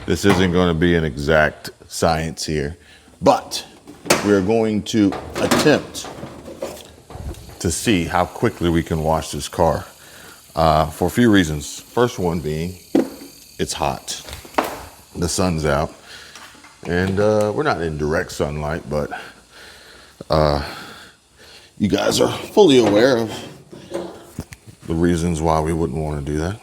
This isn't going to be an exact science here, but we're going to attempt to see how quickly we can wash this car for a few reasons. First one being, it's hot. The sun's out, and we're not in direct sunlight, but you guys are fully aware of the reasons why we wouldn't want to do that.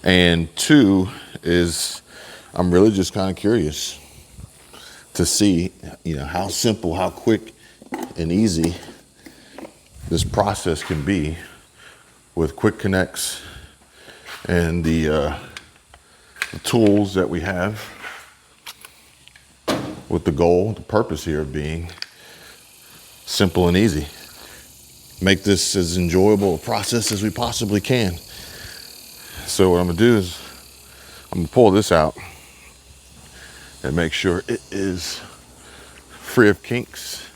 And two is, I'm really just kind of curious to see, how simple, how quick and easy this process can be with quick connects and the tools that we have, with the purpose here being simple and easy. Make this as enjoyable a process as we possibly can. So what I'm gonna do is I'm gonna pull this out and make sure it is free of kinks.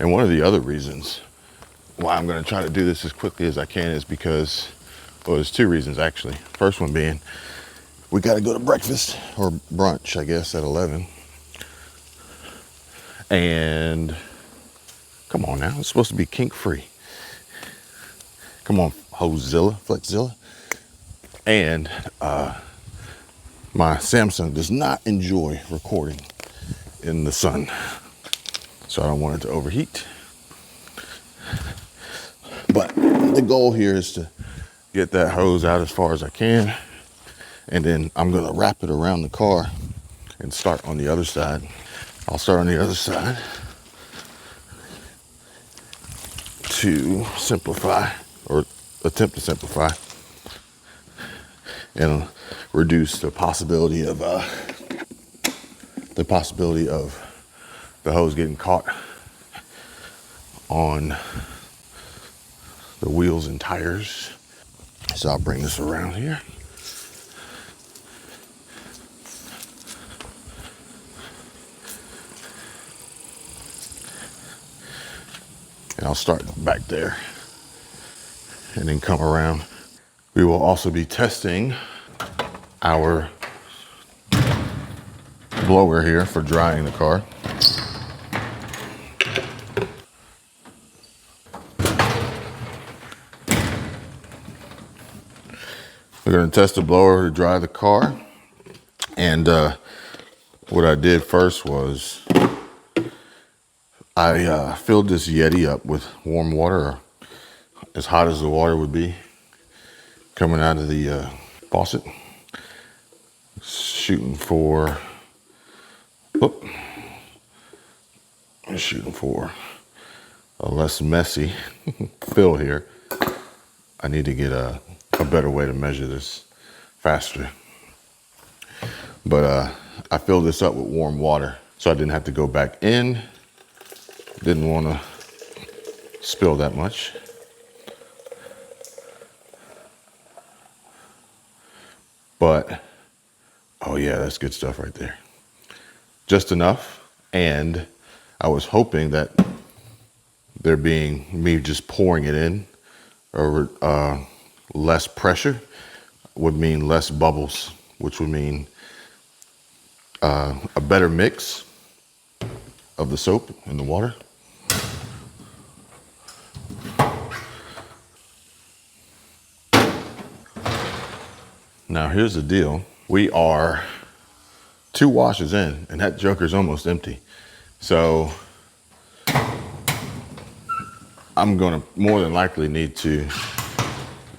And one of the other reasons why I'm gonna try to do this as quickly as I can is because, well, there's two reasons actually. First one being, we gotta go to breakfast or brunch, I guess, at 11. And come on now, it's supposed to be kink free. Come on, Hozilla, Flexzilla. And my Samsung does not enjoy recording in the sun, so I don't want it to overheat. But the goal here is to get that hose out as far as I can, and then I'm gonna wrap it around the car and start on the other side. I'll start on the other side to simplify, or attempt to simplify, and reduce the possibility of the hose getting caught on the wheels and tires. So I'll bring this around here. And I'll start back there and then come around. We will also be testing our blower here for drying the car. We're going to test the blower to dry the car. And what I did first was I filled this Yeti up with warm water, or as hot as the water would be coming out of the faucet. Shooting for a less messy fill here. I need to get a better way to measure this faster. But I filled this up with warm water so I didn't have to go back in. Didn't want to spill that much. But, oh yeah, that's good stuff right there. Just enough. And I was hoping that there being me just pouring it in, or less pressure, would mean less bubbles, which would mean a better mix of the soap and the water. Now here's the deal. We are 2 washes in and that joker's almost empty. So I'm gonna more than likely need to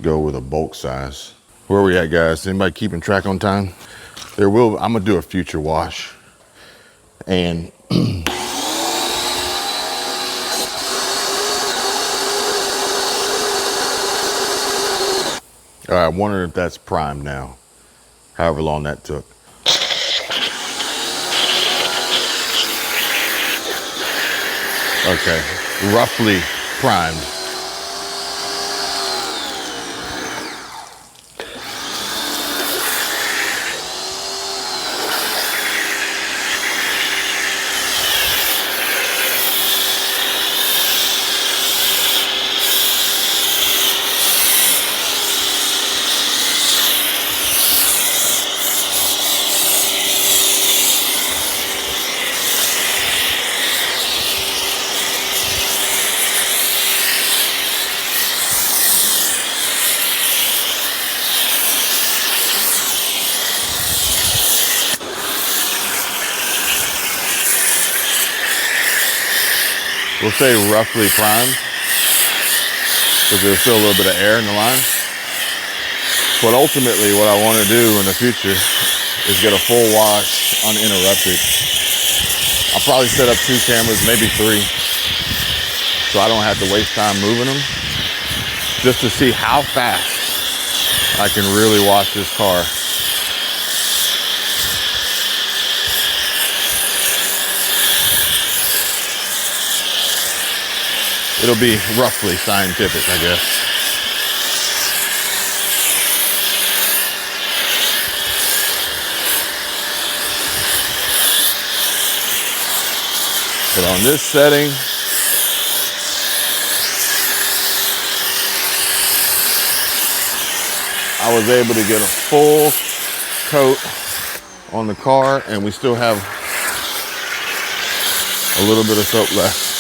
go with a bulk size. Where are we at, guys? Anybody keeping track on time? I'm gonna do a future wash. And all right, I wonder if that's primed now, however long that took. Okay, roughly primed. we'll say roughly primed, because there's still a little bit of air in the line. But ultimately what I want to do in the future is get a full wash uninterrupted. I'll probably set up 2 cameras, maybe 3, so I don't have to waste time moving them, just to see how fast I can really wash this car. It'll be roughly scientific, I guess. But on this setting, I was able to get a full coat on the car, and we still have a little bit of soap left.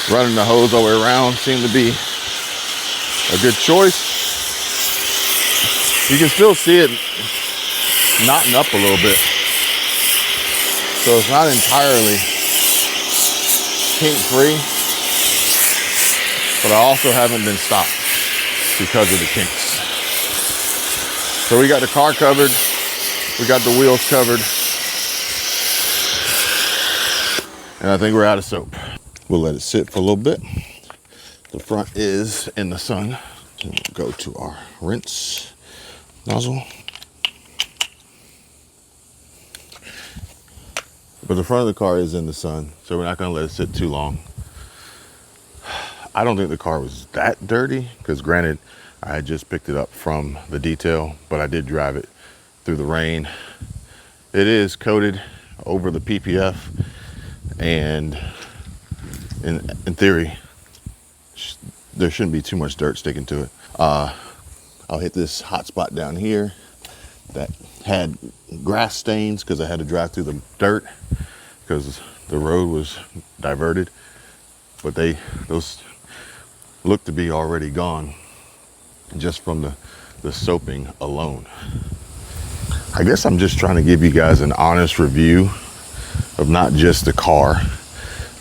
Running the hose all the way around seemed to be a good choice. You can still see it knotting up a little bit. So it's not entirely kink free, but I also haven't been stopped because of the kinks. So we got the car covered, we got the wheels covered, and I think we're out of soap. We'll let it sit for a little bit. The front is in the sun. So we'll go to our rinse nozzle. But the front of the car is in the sun, so we're not gonna let it sit too long. I don't think the car was that dirty, because granted, I had just picked it up from the detail, but I did drive it through the rain. It is coated over the PPF, and in theory, there shouldn't be too much dirt sticking to it. I'll hit this hot spot down here that had grass stains because I had to drive through the dirt because the road was diverted, but those look to be already gone just from the soaping alone. I guess I'm just trying to give you guys an honest review of not just the car,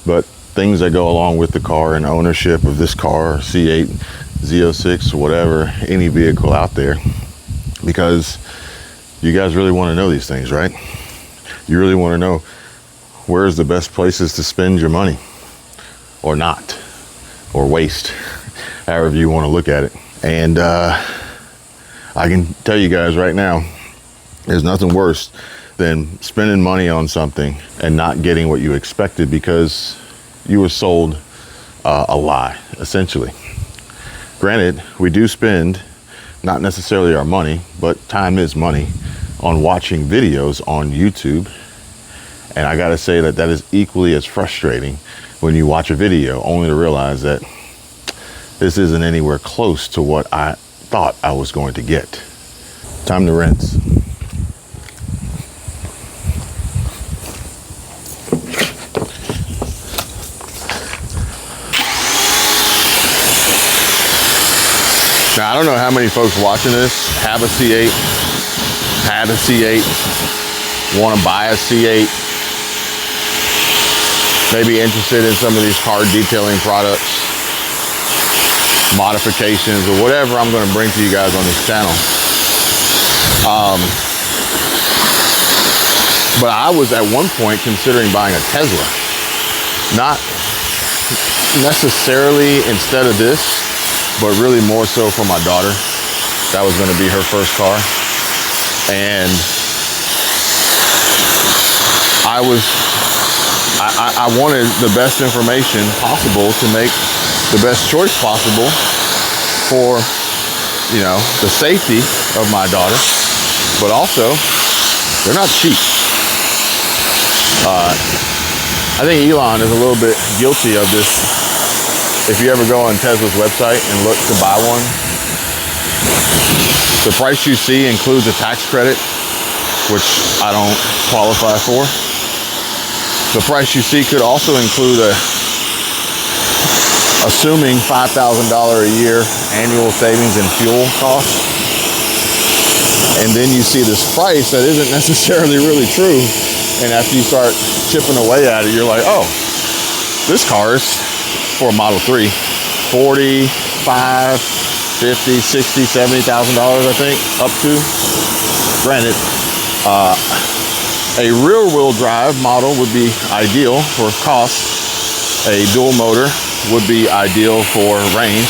but things that go along with the car and ownership of this car, C8 Z06, whatever, any vehicle out there, because you guys really want to know these things, right? You really want to know where's the best places to spend your money, or not, or waste, however you want to look at it. And I can tell you guys right now, there's nothing worse than spending money on something and not getting what you expected because you were sold a lie, essentially. Granted, we do spend not necessarily our money, but time is money on watching videos on YouTube. And I gotta say that is equally as frustrating when you watch a video only to realize that this isn't anywhere close to what I thought I was going to get. Time to rinse. Now, I don't know how many folks watching this have a C8, had a C8, want to buy a C8, maybe interested in some of these car detailing products, modifications, or whatever I'm going to bring to you guys on this channel. But I was at one point considering buying a Tesla. Not necessarily instead of this, but really more so for my daughter. That was gonna be her first car. And I wanted the best information possible to make the best choice possible for, you know, the safety of my daughter, but also they're not cheap. I think Elon is a little bit guilty of this. If you ever go on Tesla's website and look to buy one, the price you see includes a tax credit, which I don't qualify for. The price you see could also include assuming $5,000 a year annual savings in fuel costs. And then you see this price that isn't necessarily really true. And after you start chipping away at it, you're like, oh, this car is for a Model 3, 45, 50, 60, $70,000, I think, up to. Granted, a rear wheel drive model would be ideal for cost. A dual motor would be ideal for range,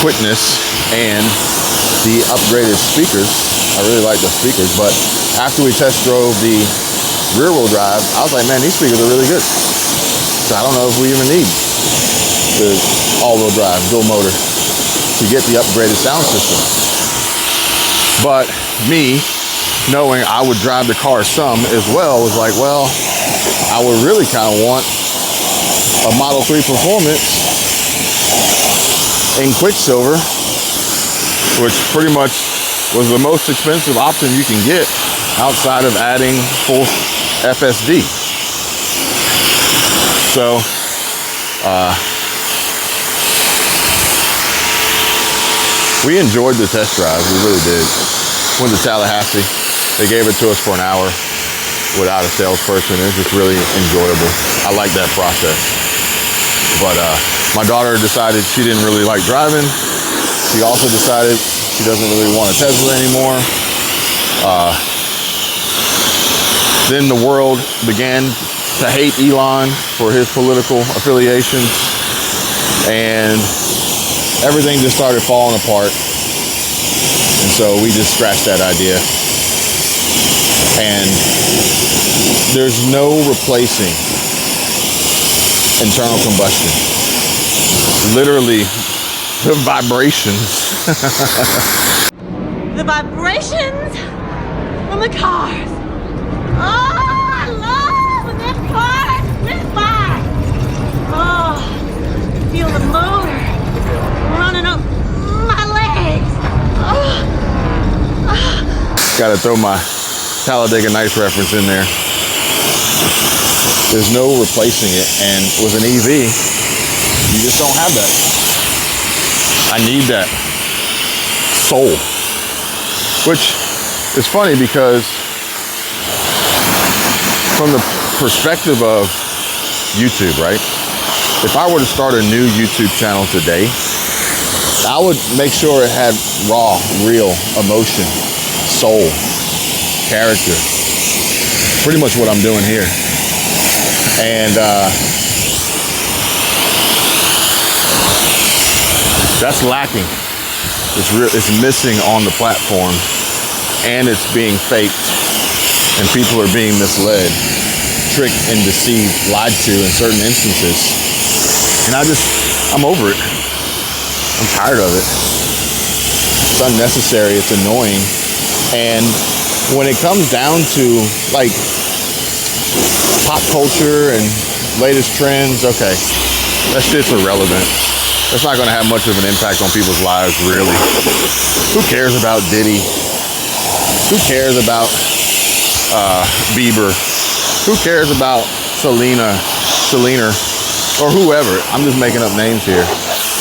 quickness, and the upgraded speakers. I really like the speakers, but after we test drove the rear wheel drive, I was like, man, these speakers are really good. So I don't know if we even need the all-wheel drive dual motor to get the upgraded sound system. But me, knowing I would drive the car some as well, was like, well, I would really kind of want a Model 3 Performance in Quicksilver, which pretty much was the most expensive option you can get outside of adding full FSD. So, we enjoyed the test drive, we really did. Went to Tallahassee, they gave it to us for an hour without a salesperson. It was just really enjoyable. I like that process. But my daughter decided she didn't really like driving. She also decided she doesn't really want a Tesla anymore. Then the world began to hate Elon for his political affiliations, and everything just started falling apart. And so we just scratched that idea. And there's no replacing internal combustion. Literally, the vibrations. The vibrations from the cars. Oh, I love when that car whiz by. Oh, feel the motor running up my legs. Gotta throw my Talladega Nights reference in there. There's no replacing it, and with an EV, you just don't have that. I need that soul, which is funny because from the perspective of YouTube, right? If I were to start a new YouTube channel today, I would make sure it had raw, real emotion, soul, character. Pretty much what I'm doing here. And that's lacking. It's missing on the platform, and it's being faked, and people are being misled, tricked and deceived, lied to in certain instances. And I'm over it. I'm tired of it. It's unnecessary, it's annoying. And when it comes down to like pop culture and latest trends, okay, that shit's irrelevant. That's not gonna have much of an impact on people's lives, really. Who cares about Diddy? Who cares about Bieber? Who cares about Selena, or whoever? I'm just making up names here,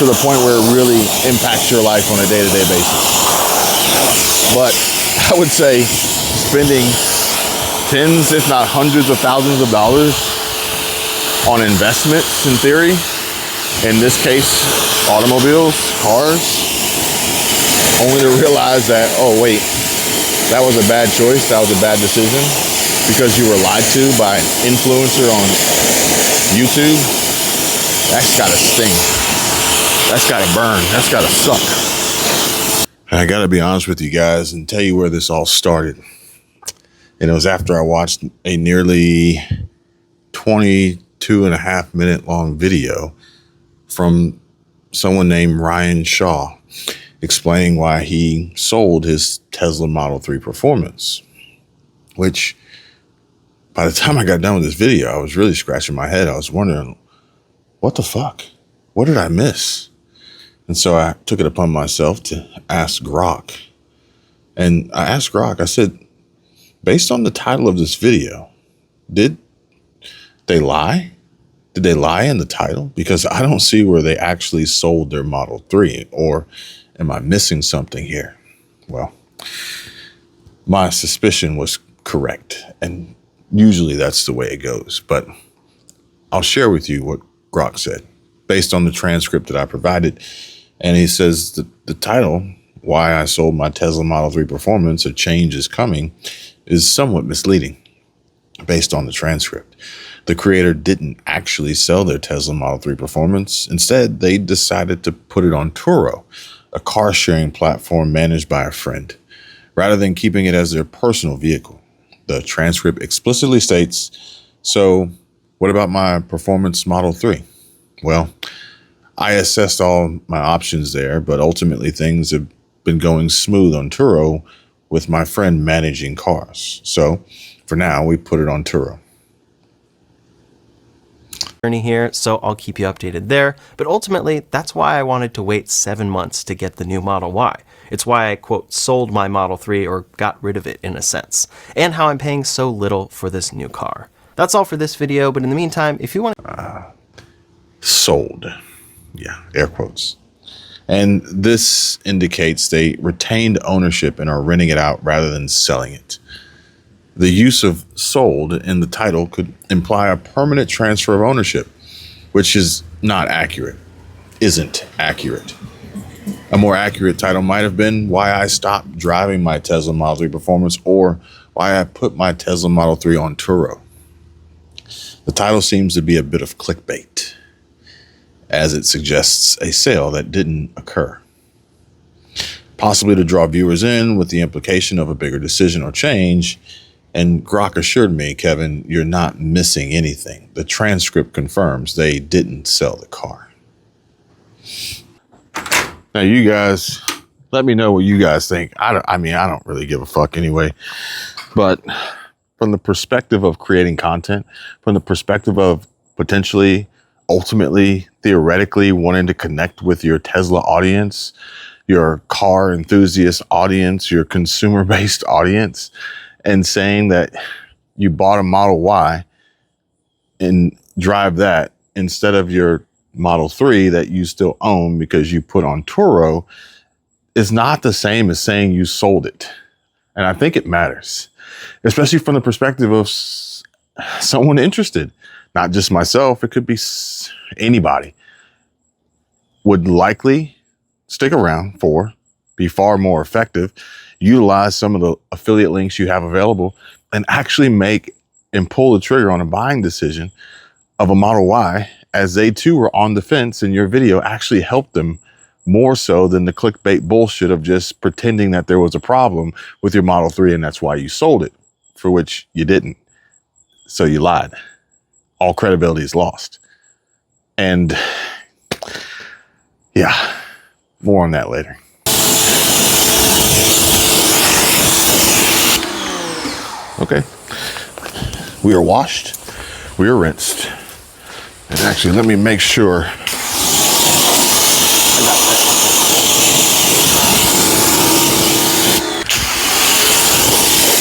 to the point where it really impacts your life on a day-to-day basis. But I would say spending tens, if not hundreds of thousands of dollars on investments, in theory, in this case, automobiles, cars, only to realize that, oh wait, that was a bad choice, that was a bad decision, because you were lied to by an influencer on YouTube. That's gotta sting. That's gotta burn. That's gotta suck. I gotta be honest with you guys and tell you where this all started. And it was after I watched a nearly 22.5 minute long video from someone named Ryan Shaw explaining why he sold his Tesla Model 3 Performance, which by the time I got done with this video, I was really scratching my head. I was wondering, what the fuck? What did I miss? And so I took it upon myself to ask Grok. And I asked Grok, I said, based on the title of this video, did they lie? Did they lie in the title? Because I don't see where they actually sold their Model 3, or am I missing something here? Well, my suspicion was correct, and usually that's the way it goes. But I'll share with you what Grok said based on the transcript that I provided. And he says that the title, Why I Sold My Tesla Model 3 Performance, A Change is Coming, is somewhat misleading based on the transcript. The creator didn't actually sell their Tesla Model 3 Performance. Instead, they decided to put it on Turo, a car sharing platform managed by a friend, rather than keeping it as their personal vehicle. The transcript explicitly states, so what about my Performance Model 3? Well, I assessed all my options there, but ultimately things have been going smooth on Turo with my friend managing cars. So for now, we put it on Turo. Journey here, so I'll keep you updated there. But ultimately, that's why I wanted to wait 7 months to get the new Model Y. It's why I, quote, sold my Model 3 or got rid of it in a sense, and how I'm paying so little for this new car. That's all for this video, but in the meantime, if you want Sold. Yeah, air quotes. And this indicates they retained ownership and are renting it out rather than selling it. The use of sold in the title could imply a permanent transfer of ownership, which is not accurate, isn't accurate. A more accurate title might have been Why I Stopped Driving My Tesla Model 3 Performance, or Why I Put My Tesla Model 3 on Turo. The title seems to be a bit of clickbait, as it suggests a sale that didn't occur, possibly to draw viewers in with the implication of a bigger decision or change. And Grok assured me, Kevin, you're not missing anything. The transcript confirms they didn't sell the car. Now, you guys, let me know what you guys think. I don't really give a fuck anyway. But from the perspective of creating content, from the perspective of potentially, ultimately, theoretically wanting to connect with your Tesla audience, your car enthusiast audience, your consumer-based audience, and saying that you bought a Model Y and drive that instead of your Model 3 that you still own because you put on Turo is not the same as saying you sold it. And I think it matters, especially from the perspective of someone interested, not just myself. It could be anybody would likely stick around for, be far more effective, utilize some of the affiliate links you have available, and actually make and pull the trigger on a buying decision of a Model Y, as they too were on the fence, and your video actually helped them more so than the clickbait bullshit of just pretending that there was a problem with your Model 3 and that's why you sold it, for which you didn't. So you lied. All credibility is lost. And yeah, more on that later. Okay, we are washed, we are rinsed. And actually, let me make sure.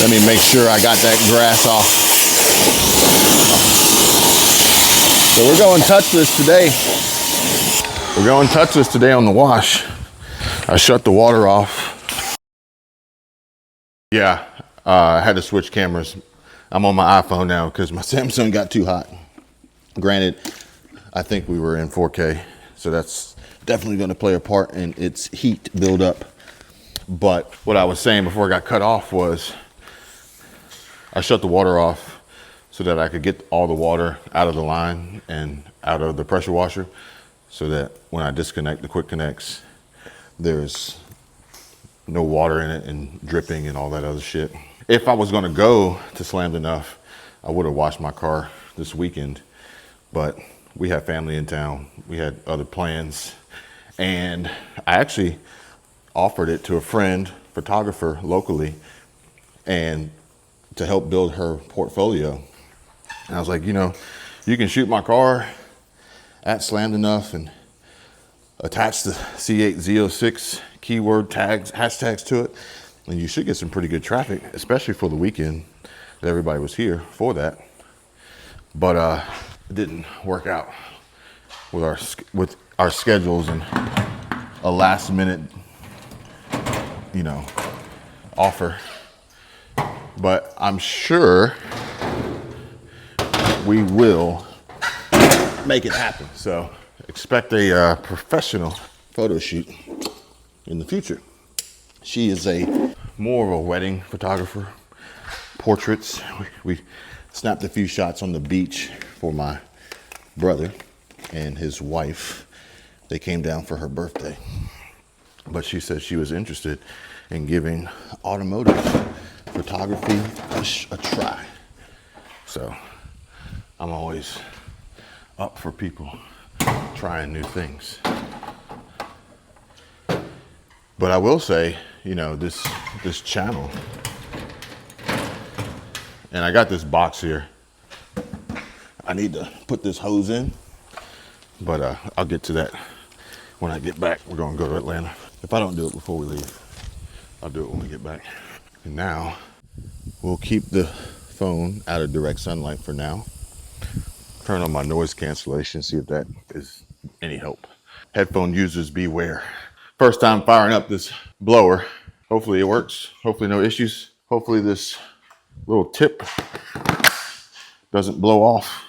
Let me make sure I got that grass off. So we're going touchless today. We're going touchless today on the wash. I shut the water off. Yeah, I had to switch cameras. I'm on my iPhone now because my Samsung got too hot. Granted, I think we were in 4K, so that's definitely going to play a part in its heat buildup. But what I was saying before I got cut off was I shut the water off so that I could get all the water out of the line and out of the pressure washer, so that when I disconnect the quick connects, there's no water in it and dripping and all that other shit. If I was going to go to Slammed Enough, I would have washed my car this weekend, but we had family in town. We had other plans, and I actually offered it to a friend, photographer locally, and to help build her portfolio. And I was like, you know, you can shoot my car at Slammed Enough and attach the C8 Z06 keyword tags, hashtags to it, and you should get some pretty good traffic, especially for the weekend that everybody was here for that. But it didn't work out with our schedules and a last minute, you know, offer. But I'm sure we will make it happen. So expect a professional photo shoot in the future. She is more of a wedding photographer, portraits. We snapped a few shots on the beach for my brother and his wife. They came down for her birthday, but she said she was interested in giving automotive photography a try. So I'm always up for people trying new things. But I will say, you know, this channel, and I got this box here. I need to put this hose in, but I'll get to that when I get back. We're gonna go to Atlanta. If I don't do it before we leave, I'll do it when we get back. And now we'll keep the phone out of direct sunlight for now. Turn on my noise cancellation, see if that is any help. Headphone users beware. First time firing up this blower. Hopefully it works. Hopefully no issues. Hopefully this little tip doesn't blow off.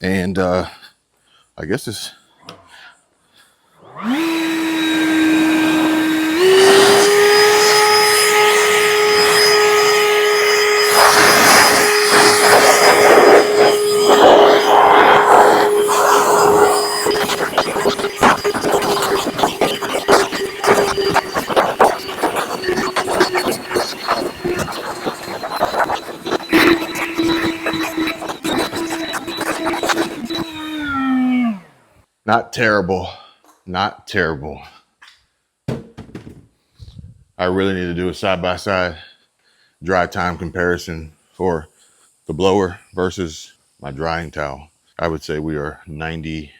And I guess it's not terrible, not terrible. I really need to do a side-by-side dry time comparison for the blower versus my drying towel. I would say we are 98%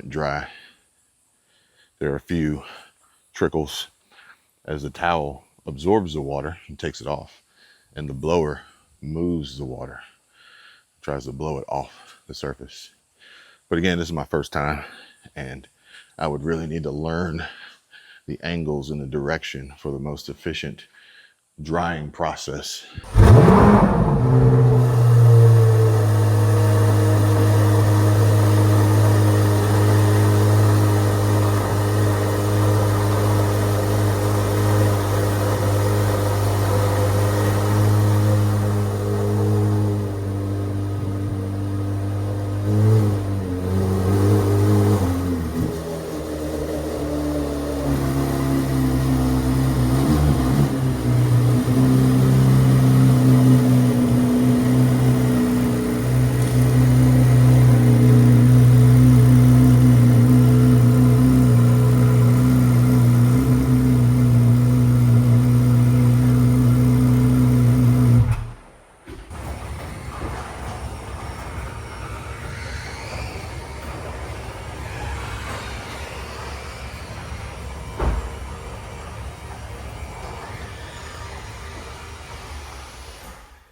dry. There are a few trickles as the towel absorbs the water and takes it off, and the blower moves the water, tries to blow it off the surface. But again, this is my first time, and I would really need to learn the angles and the direction for the most efficient drying process.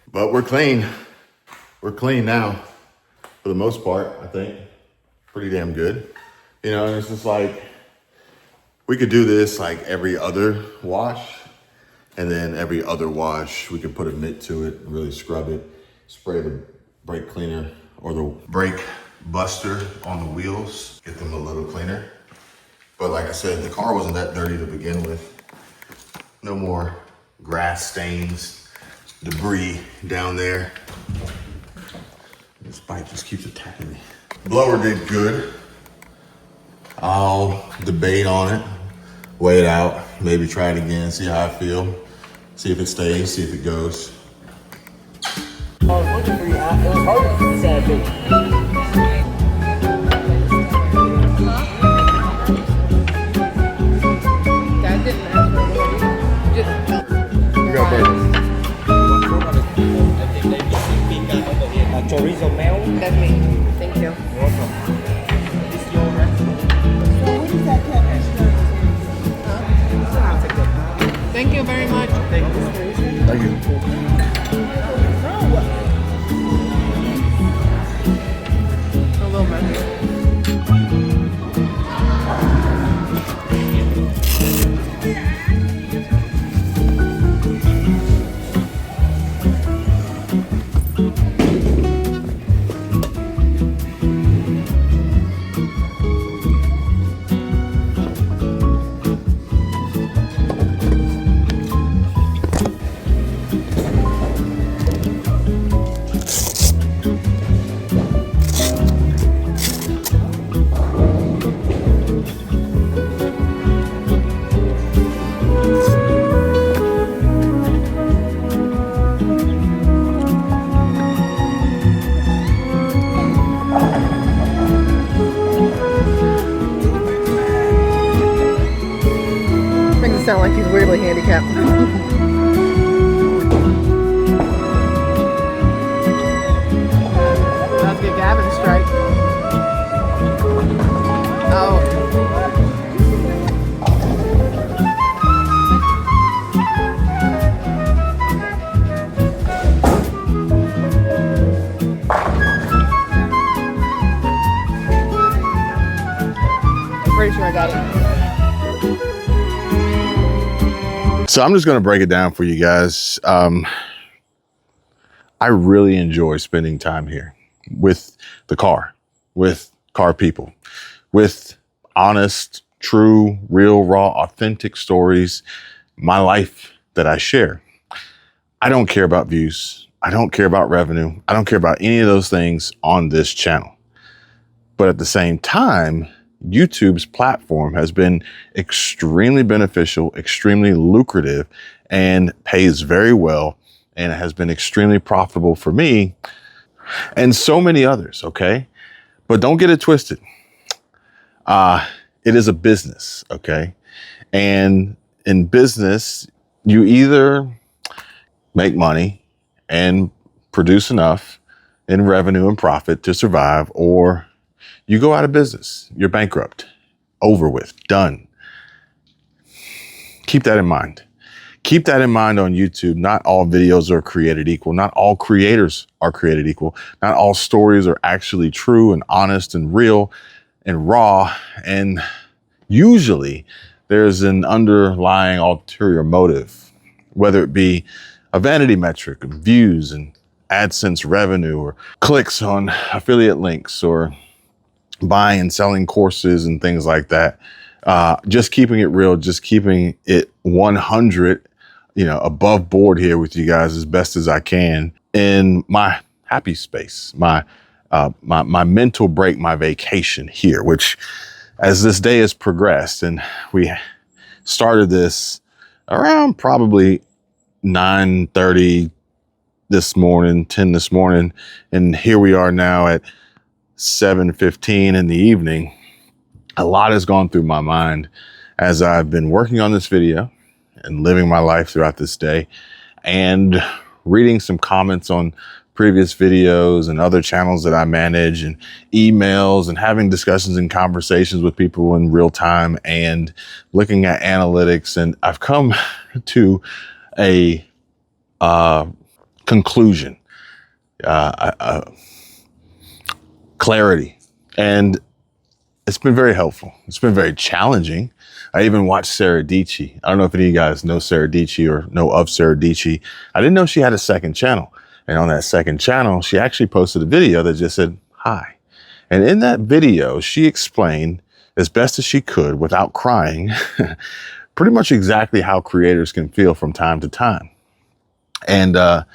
But we're clean. We're clean now, for the most part, I think. Pretty damn good. You know, and it's just like, we could do this like every other wash, and then every other wash, we could put a mitt to it, really scrub it, spray the brake cleaner or the brake buster on the wheels, get them a little cleaner. But like I said, the car wasn't that dirty to begin with. No more grass stains, debris down there. This bike just keeps attacking me. Blower did good. I'll debate on it, weigh it out, maybe try it again, see how I feel, see if it stays, see if it goes. You got burgers. Chorizo mel. That's me. Thank you. Thank you very much. Thank you. sound like he's weirdly handicapped. Let's get Gavin strike. Oh. Pretty sure I got it. So I'm just going to break it down for you guys. I really enjoy spending time here with the car, with car people, with honest, true, real, raw, authentic stories, my life that I share. I don't care about views. I don't care about revenue. I don't care about any of those things on this channel. But at the same time, YouTube's platform has been extremely beneficial, extremely lucrative, and pays very well, and it has been extremely profitable for me and so many others, okay? But don't get it twisted. It is a business, okay? And in business, you either make money and produce enough in revenue and profit to survive, or you go out of business. You're bankrupt, over with, done. Keep that in mind. Keep that in mind on YouTube. Not all videos are created equal. Not all creators are created equal. Not all stories are actually true and honest and real and raw. And usually there's an underlying ulterior motive, whether it be a vanity metric of views and AdSense revenue, or clicks on affiliate links, or buying and selling courses and things like that. Just keeping it real, just keeping it 100, above board here with you guys as best as I can in my happy space, my mental break, my vacation here, which as this day has progressed, and we started this around probably 9:30 this morning, 10 this morning, and here we are now at 7:15 in the evening. A lot has gone through my mind as I've been working on this video and living my life throughout this day, and reading some comments on previous videos and other channels that I manage, and emails, and having discussions and conversations with people in real time, and looking at analytics. And I've come to a conclusion, clarity, and it's been very helpful. It's been very challenging. I even watched Sarah Dietschy. I don't know if any of you guys know Sarah Dietschy or know of Sarah Dietschy. I didn't know she had a second channel. And on that second channel, she actually posted a video that just said, hi. And in that video, she explained as best as she could without crying, pretty much exactly how creators can feel from time to time. And I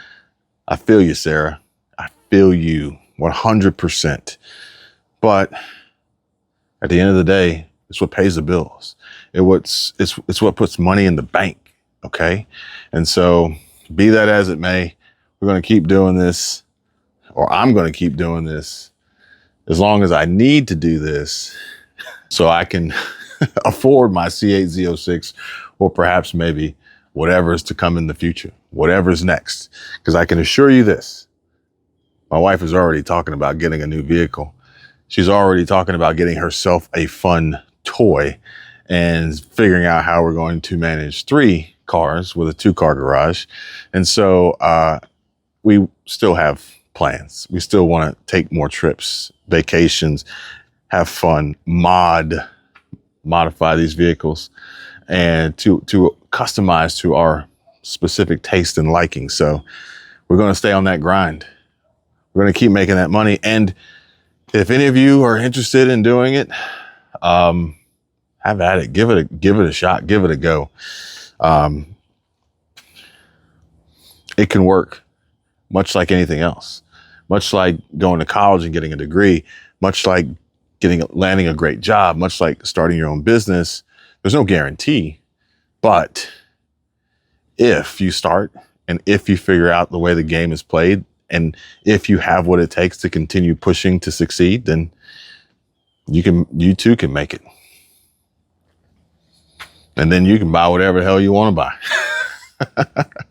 feel you, Sarah. I feel you 100%. But at the end of the day, it's what pays the bills. It's what puts money in the bank, okay? And so be that as it may, we're going to keep doing this, or I'm going to keep doing this as long as I need to do this so I can afford my C8 Z06, or perhaps maybe whatever is to come in the future, whatever's next. Because I can assure you this, my wife is already talking about getting a new vehicle. She's already talking about getting herself a fun toy and figuring out how we're going to manage 3 cars with a 2-car garage. And so we still have plans. We still want to take more trips, vacations, have fun, modify these vehicles, and to customize to our specific taste and liking. So we're going to stay on that grind. We're going to keep making that money. And if any of you are interested in doing it, have at it. Give it a shot. Give it a go. It can work, much like anything else. Much like going to college and getting a degree, much like landing a great job, much like starting your own business. There's no guarantee, but if you start, and if you figure out the way the game is played, and if you have what it takes to continue pushing to succeed, then you too can make it. And then you can buy whatever the hell you want to buy.